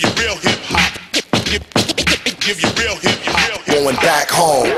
you real hip hop. Give you real hip hop. Going back home.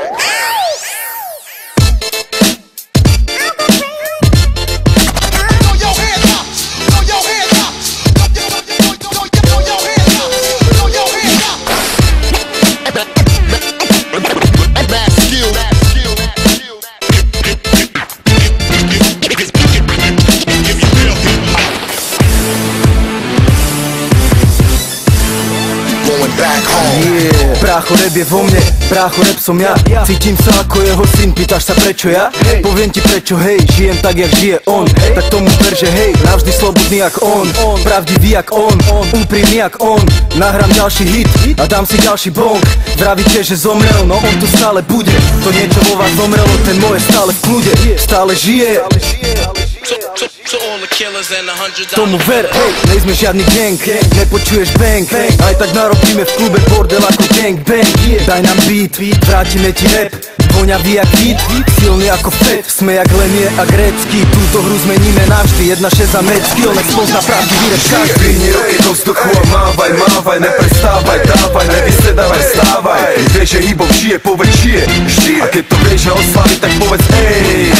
Brácho, rap je vo mne, brácho, rap som ja. Cítim sa ako jeho syn, pýtaš sa prečo ja? Poviem ti prečo, hej, žijem tak jak žije on. Tak tomu ver, že hej, navždy slobodný jak on, pravdivý jak on, úprimný jak on. Nahrám ďalší hit a dám si ďalší bong. Vravíte, že zomrel, no on tu stále bude. To niečo vo vás zomrelo, ten moje stále v kľude. Stále žije. Tomu ver, hej, nejsme žiadny gang, nepočuješ bang. Aj tak narobíme v klube bordel ako gang bang. Daj nám beat, vrátime ti rap. Voňavý jak hit, silný ako Fed. Sme jak Lenie a Grécky, túto hru zmeníme navždy. 1-6 za mecky, on spozná pravdivý rap každý. Dvihni ruky do vzduchu a mávaj, mávaj, neprestávaj, dávaj, nevysedávaj, stávaj. Keď vieš, že hip-hop žije, povedz žije. A keď to vieš, že oslaví, tak povedz ej.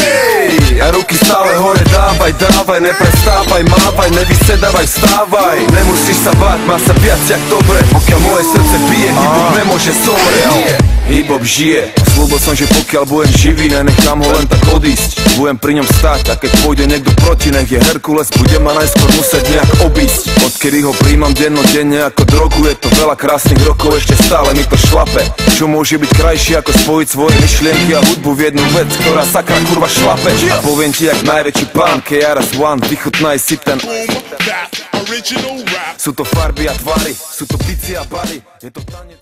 A ruky stále hore, dávaj, dávaj, neprestávaj, mávaj, nevysedávaj, stávaj. Nemusíš sa báť, má sa viac jak dobre. Pokiaľ moje srdce bije, hip-hop nemôže zomrieť. Hip-hop žije, slúbil som, že pokiaľ budem živý, nenechám ho len tak odísť. Budem pri ňom stáť, a keď pôjde niekto proti, nech je Herkules, bude ma najskôr musieť nejak obísť. Odkedy ho príjmam dennodenne ako drogu, je to veľa krásnych rokov, ešte stále mi to šlape. Čo môže byť krajšie ako spojiť svoje myšlienky a hudbu v jednu vec, ktorá sakra kurva šlape. A poviem ti jak najväčší pán, KRS-One, vychutnaj si ten. Sú to farby a tvary, sú to bici a bary, je to tanec.